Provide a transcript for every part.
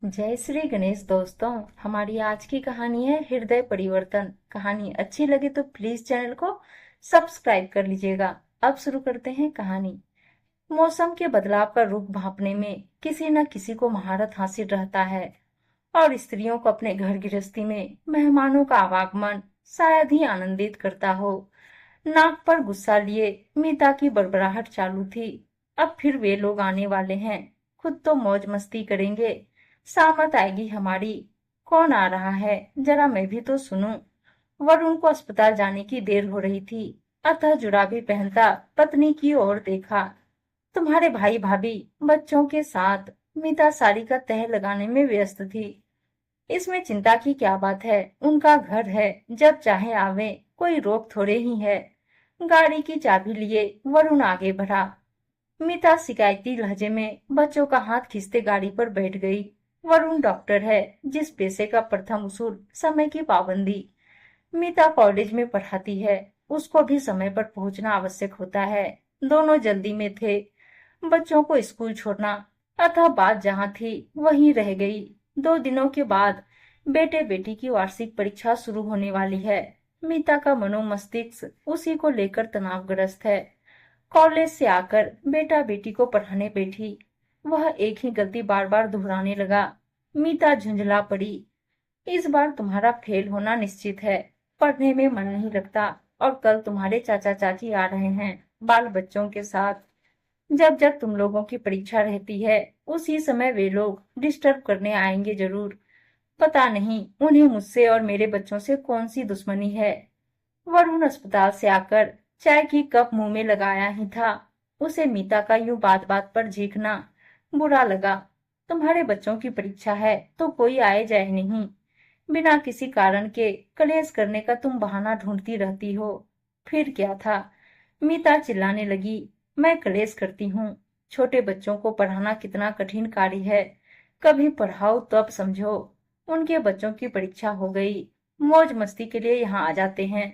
जय श्री गणेश दोस्तों। हमारी आज की कहानी है हृदय परिवर्तन। कहानी अच्छी लगे तो प्लीज चैनल को सब्सक्राइब कर लीजिएगा। अब शुरू करते हैं कहानी। मौसम के बदलाव का रुख भांपने में किसी न किसी को महारत हासिल रहता है और स्त्रियों को अपने घर गृहस्थी में मेहमानों का आवागमन शायद ही आनंदित करता हो। नाक पर गुस्सा लिए मीता की बड़बड़ाहट चालू थी। अब फिर वे लोग आने वाले हैं, खुद तो मौज मस्ती करेंगे, सामत आएगी हमारी। कौन आ रहा है, जरा मैं भी तो सुनूं। वरुण को अस्पताल जाने की देर हो रही थी, अतः जुराबी पहनता पत्नी की ओर देखा। तुम्हारे भाई भाभी बच्चों के साथ। मीता साड़ी का तह लगाने में व्यस्त थी। इसमें चिंता की क्या बात है, उनका घर है, जब चाहे आवे, कोई रोक थोड़े ही है। गाड़ी की चाबी लिए वरुण आगे बढ़ा। मीता शिकायती लहजे में बच्चों का हाथ खींचते गाड़ी पर बैठ गई। वरुण डॉक्टर है, जिस पेशे का प्रथम उसूल समय की पाबंदी। मीता कॉलेज में पढ़ाती है, उसको भी समय पर पहुंचना आवश्यक होता है। दोनों जल्दी में थे, बच्चों को स्कूल छोड़ना, अतः बात जहाँ थी वहीं रह गई। 2 दिनों के बाद बेटे बेटी की वार्षिक परीक्षा शुरू होने वाली है। मीता का मनोमस्तिष्क उसी को लेकर तनावग्रस्त है। कॉलेज से आकर बेटा बेटी को पढ़ाने बैठी, वह एक ही गलती बार बार दोहराने लगा। मीता झुंझला पड़ी। इस बार तुम्हारा फेल होना निश्चित है। पढ़ने में मन नहीं लगता, और कल तुम्हारे चाचा चाची आ रहे हैं बाल बच्चों के साथ। जब जब तुम लोगों की परीक्षा रहती है, उसी समय वे लोग डिस्टर्ब करने आएंगे जरूर। पता नहीं उन्हें मुझसे और मेरे बच्चों से कौन सी दुश्मनी है। वरुण अस्पताल से आकर चाय की कप मुंह में लगाया ही था। उसे मीता का यूं बात बात पर झीकना बुरा लगा। तुम्हारे बच्चों की परीक्षा है तो कोई आए जाए नहीं, बिना किसी कारण के कलेश करने का तुम बहाना ढूंढती रहती हो। फिर क्या था? मीता चिल्लाने लगी। मैं कलेश करती हूँ? छोटे बच्चों को पढ़ाना कितना कठिन कार्य है, कभी पढ़ाओ तब समझो। उनके बच्चों की परीक्षा हो गई, मौज मस्ती के लिए यहाँ आ जाते हैं।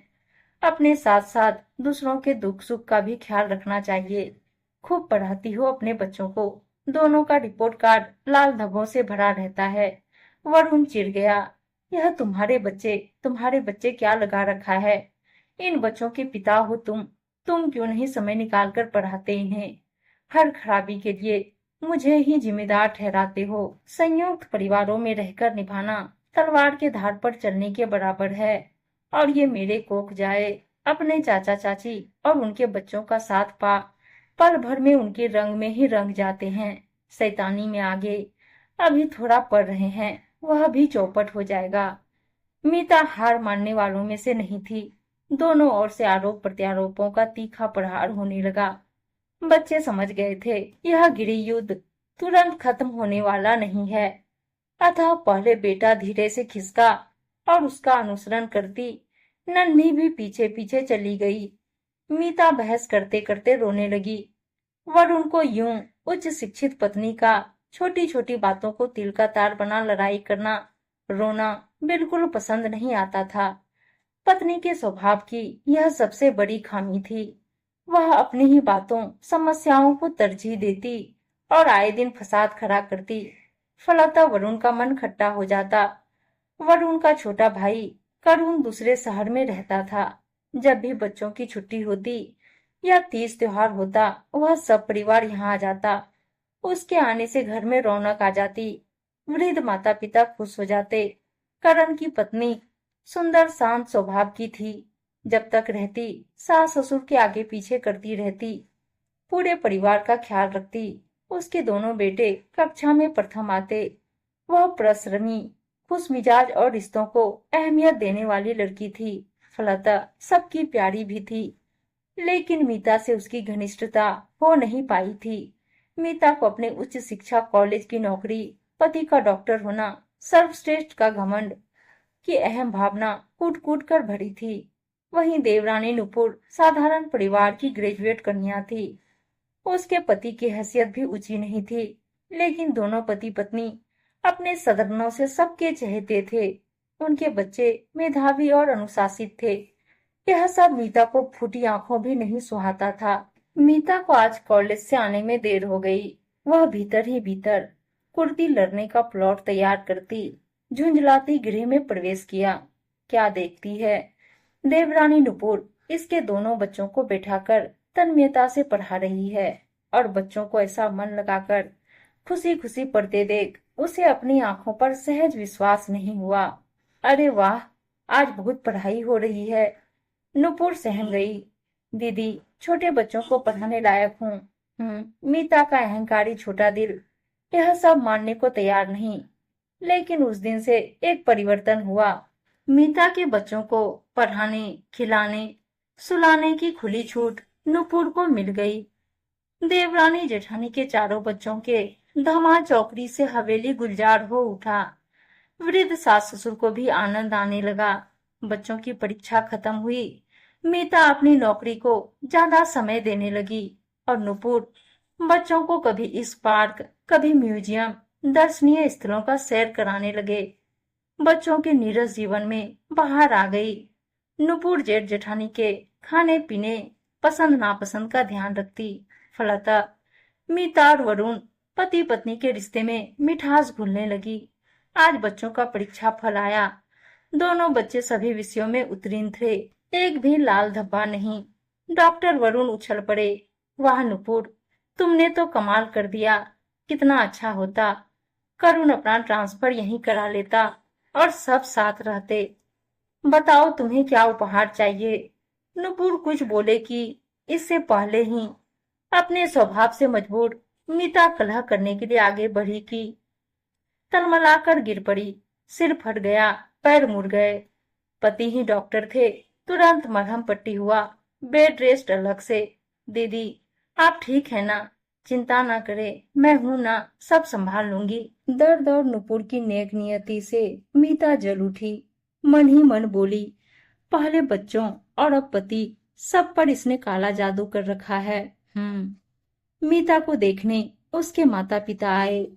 अपने साथ साथ दूसरों के दुख सुख का भी ख्याल रखना चाहिए। खूब पढ़ाती हो अपने बच्चों को, दोनों का रिपोर्ट कार्ड लाल धब्बों से भरा रहता है। वरुण चिढ़ गया। यह तुम्हारे बच्चे क्या लगा रखा है? इन बच्चों के पिता हो तुम क्यों नहीं समय निकाल कर पढ़ाते इन्हें? हर खराबी के लिए मुझे ही जिम्मेदार ठहराते हो। संयुक्त परिवारों में रहकर निभाना तलवार के धार पर चलने के बराबर है। और ये मेरे कोख जाए, अपने चाचा चाची और उनके बच्चों का साथ पा पल भर में उनके रंग में ही रंग जाते हैं। शैतानी में आगे अभी थोड़ा पढ़ रहे हैं, वह भी चौपट हो जाएगा। मीता हार मानने वालों में से नहीं थी। दोनों ओर से आरोप प्रत्यारोपों का तीखा प्रहार होने लगा। बच्चे समझ गए थे, यह गृह युद्ध तुरंत खत्म होने वाला नहीं है। अतः पहले बेटा धीरे से खिसका और उसका अनुसरण करती नन्ही भी पीछे पीछे चली गई। मीता बहस करते करते रोने लगी। वरुण को यूं उच्च शिक्षित पत्नी का छोटी छोटी बातों को तिल का तार बना लड़ाई करना, रोना बिल्कुल पसंद नहीं आता था। पत्नी के स्वभाव की यह सबसे बड़ी खामी थी। वह अपनी ही बातों समस्याओं को तरजीह देती और आए दिन फसाद खड़ा करती। फलतः वरुण का मन खट्टा हो जाता। वरुण का छोटा भाई करुण दूसरे शहर में रहता था। जब भी बच्चों की छुट्टी होती या तीज त्योहार होता, वह सब परिवार यहाँ आ जाता। उसके आने से घर में रौनक आ जाती। वृद्ध माता पिता खुश हो जाते। करण की पत्नी सुंदर शांत स्वभाव की थी। जब तक रहती सास ससुर के आगे पीछे करती रहती, पूरे परिवार का ख्याल रखती। उसके दोनों बेटे कक्षा में प्रथम आते। वह परिश्रमी, खुश मिजाज और रिश्तों को अहमियत देने वाली लड़की थी। फलतः सबकी प्यारी भी थी। लेकिन मीता से उसकी घनिष्ठता हो नहीं पाई थी। मीता को अपने उच्च शिक्षा कॉलेज की नौकरी, पति का डॉक्टर होना, सर्वश्रेष्ठ का घमंड की अहम भावना कूट कूट कर भरी थी। वहीं देवरानी नुपुर साधारण परिवार की ग्रेजुएट कन्या थी। उसके पति की हैसियत भी ऊंची नहीं थी, लेकिन दोनों पति पत्नी अपने सद्गुणों से सबके चहेते थे। उनके बच्चे मेधावी और अनुशासित थे। यह सब मीता को फूटी आंखों भी नहीं सुहाता था। मीता को आज कॉलेज से आने में देर हो गई। वह भीतर ही भीतर कुर्ती लड़ने का प्लॉट तैयार करती झुंझलाती गृह में प्रवेश किया। क्या देखती है, देवरानी नुपुर इसके दोनों बच्चों को बैठाकर तन्मयता से पढ़ा रही है और बच्चों को ऐसा मन लगाकर खुशी खुशी पढ़ते देख उसे अपनी आंखों पर सहज विश्वास नहीं हुआ। अरे वाह, आज बहुत पढ़ाई हो रही है। नुपुर सहम गई। दीदी, छोटे बच्चों को पढ़ाने लायक हूँ। मीता का अहंकारी छोटा दिल यह सब मानने को तैयार नहीं। लेकिन उस दिन से एक परिवर्तन हुआ। मीता के बच्चों को पढ़ाने, खिलाने, सुलाने की खुली छूट नुपुर को मिल गई। देवरानी जेठानी के चारों बच्चों के धमा चौकड़ी से हवेली गुलजार हो उठा। वृद्ध सास ससुर को भी आनंद आने लगा। बच्चों की परीक्षा खत्म हुई। मीता अपनी नौकरी को ज्यादा समय देने लगी और नुपुर बच्चों को कभी इस पार्क, कभी म्यूजियम, दर्शनीय स्थलों का सैर कराने लगे। बच्चों के नीरस जीवन में बाहर आ गई। नुपुर जेठ जेठानी के खाने पीने, पसंद नापसंद का ध्यान रखती। फलतः मीता और वरुण पति पत्नी के रिश्ते में मिठास घुलने लगी। आज बच्चों का परीक्षा फल आया। दोनों बच्चे सभी विषयों में उत्तीर्ण थे, एक भी लाल धब्बा नहीं। डॉक्टर वरुण उछल पड़े। वाह नुपुर, तुमने तो कमाल कर दिया। कितना अच्छा होता करुण अपना ट्रांसफर यहीं करा लेता और सब साथ रहते। बताओ तुम्हें क्या उपहार चाहिए। नुपुर कुछ बोले कि इससे पहले ही अपने स्वभाव से मजबूर मीता कलह करने के लिए आगे बढ़ी कि तलमलाकर गिर पड़ी। सिर फट गया, पैर मुड़ गए। पति ही डॉक्टर थे। तुरंत मरहम पट्टी हुआ, बेड रेस्ट अलग से। दीदी, आप ठीक है ना? चिंता ना करे, मैं हूं ना, सब संभाल लूंगी। दर्द और नुपुर की नेक नियति से मीता जल उठी। मन ही मन बोली, पहले बच्चों और अब पति, सब पर इसने काला जादू कर रखा है। मीता को देखने उसके माता पिता आए।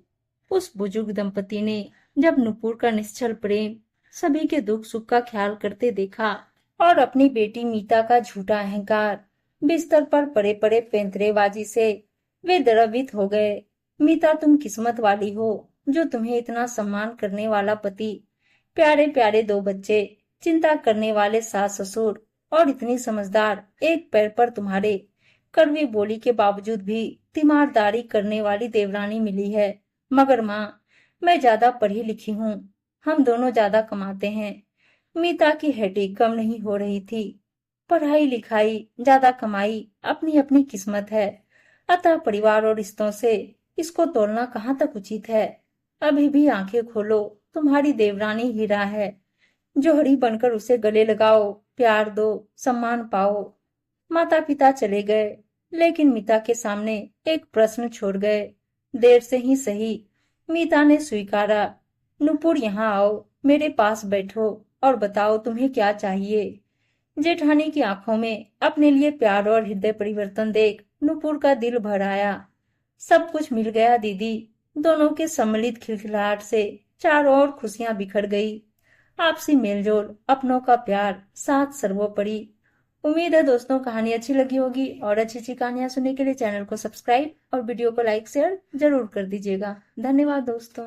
उस बुजुर्ग दंपति ने जब नुपुर का निश्चल प्रेम, सभी के दुख सुख का ख्याल करते देखा और अपनी बेटी मीता का झूठा अहंकार, बिस्तर पर पड़े पड़े पैंतरेबाजी से वे द्रवित हो गए। मीता, तुम किस्मत वाली हो जो तुम्हें इतना सम्मान करने वाला पति, प्यारे प्यारे दो बच्चे, चिंता करने वाले सास ससुर और इतनी समझदार, एक पैर पर तुम्हारे, कड़वी बोली के बावजूद भी तीमारदारी करने वाली देवरानी मिली है। मगर माँ, मैं ज्यादा पढ़ी लिखी हूँ, हम दोनों ज्यादा कमाते हैं। मीता की हेडेक कम नहीं हो रही थी। पढ़ाई लिखाई, ज्यादा कमाई अपनी अपनी किस्मत है। अतः परिवार और रिश्तों से इसको तोलना कहाँ तक उचित है। अभी भी आंखें खोलो, तुम्हारी देवरानी हीरा है। जोहरी बनकर उसे गले लगाओ, प्यार दो, सम्मान पाओ। माता पिता चले गए, लेकिन मीता के सामने एक प्रश्न छोड़ गए। देर से ही सही, मीता ने स्वीकारा। नुपुर, यहाँ आओ, मेरे पास बैठो और बताओ तुम्हें क्या चाहिए। जेठानी की आंखों में अपने लिए प्यार और हृदय परिवर्तन देख नुपुर का दिल भर आया। सब कुछ मिल गया दीदी। दोनों के सम्मिलित खिलखिलाहट से चारों ओर खुशियां बिखर गई। आपसी मेलजोल, अपनों का प्यार, साथ सर्वोपरि। उम्मीद है दोस्तों कहानी अच्छी लगी होगी और अच्छी अच्छी कहानियां सुनने के लिए चैनल को सब्सक्राइब और वीडियो को लाइक शेयर जरूर कर दीजिएगा। धन्यवाद दोस्तों।